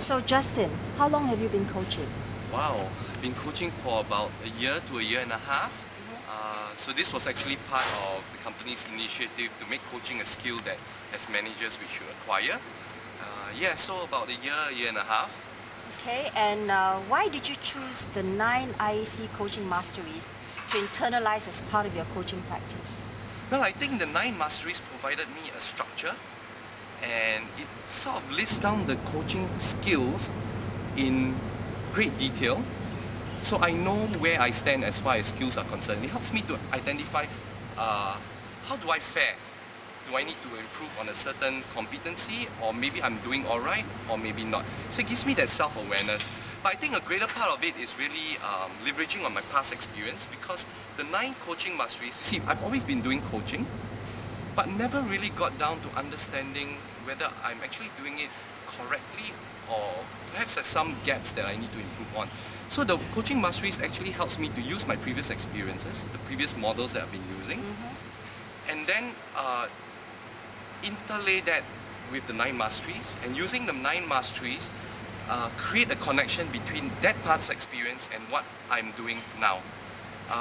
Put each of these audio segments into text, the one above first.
So Justin, how long have you been coaching? Wow, I've been coaching for about a year to a year and a half. So this was actually part of the company's initiative to make coaching a skill that as managers we should acquire. So about a year and a half. Okay, and why did you choose the 9 IAC Coaching Masteries to internalize as part of your coaching practice? Well, I think the 9 Masteries provided me a structure, and it sort of lists down the coaching skills in great detail. So I know where I stand as far as skills are concerned. It helps me to identify how do I fare. Do I need to improve on a certain competency, or maybe I'm doing all right, or maybe not. So it gives me that self-awareness. But I think a greater part of it is really leveraging on my past experience, because the 9 coaching masteries, you see, I've always been doing coaching, but never really got down to understanding whether I'm actually doing it correctly, or perhaps there's some gaps that I need to improve on. So the coaching masteries actually helps me to use my previous experiences, the previous models that I've been using, and then interlay that with the 9 masteries, and using the 9 masteries, create a connection between that past experience and what I'm doing now.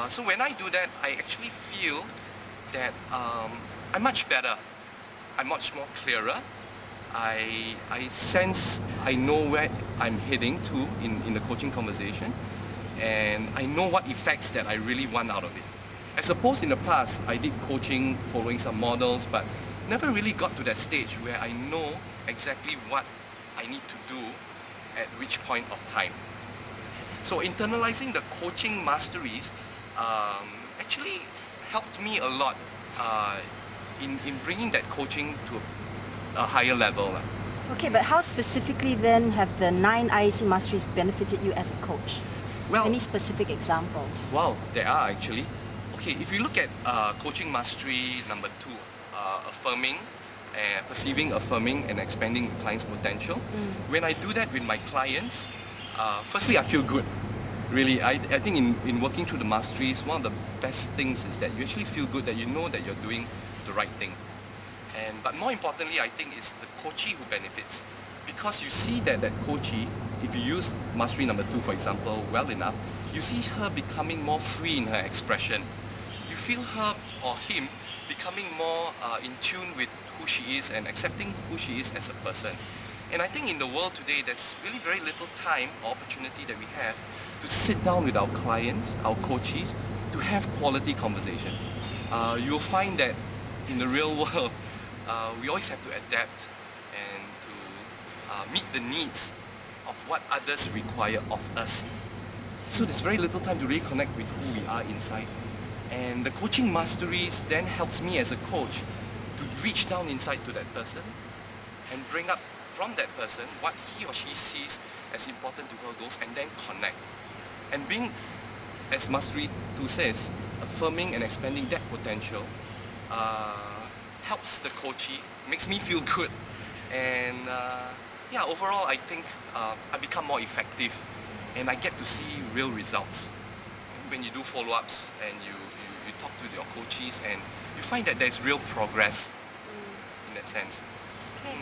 So when I do that, I actually feel that I'm much better. I'm much more clearer. I sense, I know where I'm heading to in the coaching conversation, and I know what effects that I really want out of it. As opposed in the past, I did coaching following some models, but never really got to that stage where I know exactly what I need to do at which point of time. So internalizing the coaching masteries actually helped me a lot in bringing that coaching to a higher level. Okay, but how specifically then have the 9 IAC Masteries benefited you as a coach? Well, any specific examples? Wow, there are actually. Okay, if you look at coaching mastery number 2, affirming, perceiving, affirming, and expanding the client's potential. When I do that with my clients, firstly, I feel good. Really, I think in working through the masteries, one of the best things is that you actually feel good, that you know that you're doing the right thing. But more importantly, I think it's the coachee who benefits, because you see that coachee, if you use mastery number 2, for example, well enough, you see her becoming more free in her expression. You feel her or him becoming more in tune with who she is and accepting who she is as a person. And I think in the world today, there's really very little time or opportunity that we have to sit down with our clients, our coachees, to have quality conversation. You'll find that in the real world, we always have to adapt and to meet the needs of what others require of us. So there's very little time to really connect with who we are inside. And the coaching masteries then helps me as a coach to reach down inside to that person and bring up from that person what he or she sees as important to her goals, and then connect. And being, as Mastery 2 says, affirming and expanding that potential helps the coachee, makes me feel good, and overall I think I become more effective, and I get to see real results. When you do follow-ups and you talk to your coachees, and you find that there's real progress in that sense. Okay.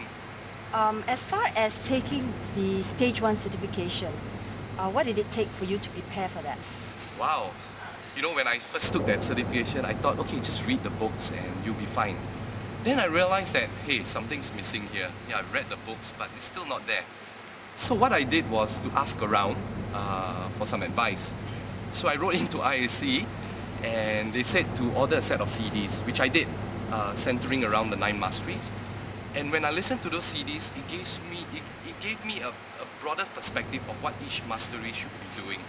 As far as taking the Stage 1 certification, what did it take for you to prepare for that? Wow. You know, when I first took that certification, I thought, okay, just read the books and you'll be fine. Then I realized that, hey, something's missing here. Yeah, I've read the books, but it's still not there. So what I did was to ask around for some advice. So I wrote into IAC, and they said to order a set of CDs, which I did, centering around the 9 masteries. And when I listened to those CDs, it gave me a broader perspective of what each mastery should be doing.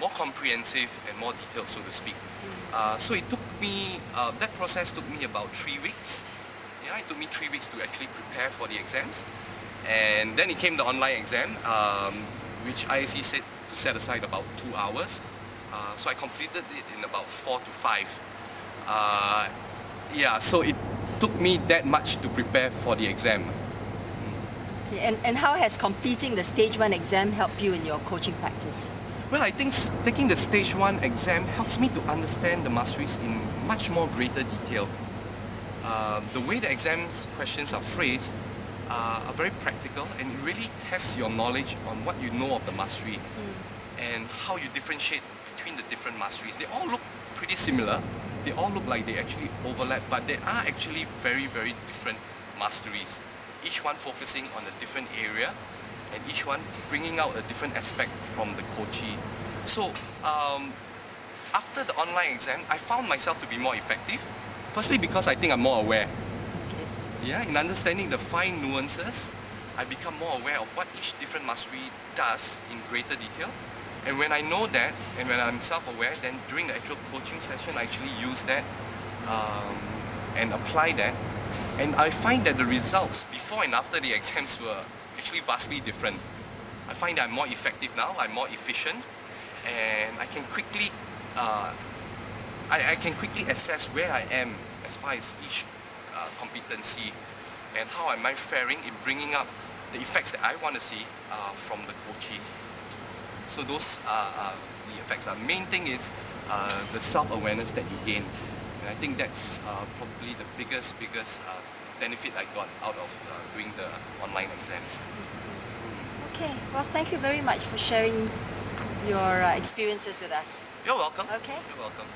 More comprehensive and more detailed, so to speak. So it took me, that process took me about 3 weeks. Yeah, it took me 3 weeks to actually prepare for the exams. And then it came the online exam, which IAC said to set aside about 2 hours. So I completed it in about 4 to 5. So it took me that much to prepare for the exam. Okay, and how has completing the Stage 1 exam helped you in your coaching practice? Well, I think taking the Stage 1 exam helps me to understand the masteries in much more greater detail. The way the exam's questions are phrased are very practical, and it really tests your knowledge on what you know of the mastery and how you differentiate between the different masteries. They all look pretty similar. They all look like they actually overlap, but they are actually very, very different masteries. Each one focusing on a different area, and each one bringing out a different aspect from the coachee. So after the online exam, I found myself to be more effective. Firstly, because I think I'm more aware. Yeah, in understanding the fine nuances, I become more aware of what each different mastery does in greater detail. And when I know that, and when I'm self-aware, then during the actual coaching session, I actually use that and apply that. And I find that the results before and after the exams were actually vastly different. I find that I'm more effective now, I'm more efficient, and I can quickly I can quickly assess where I am as far as each competency, and how am I faring in bringing up the effects that I want to see from the coachee. So those are the effects. The main thing is the self-awareness that you gain, and I think that's probably the biggest benefit I got out of doing the online exams. Okay, well, thank you very much for sharing your experiences with us. You're welcome. Okay. You're welcome.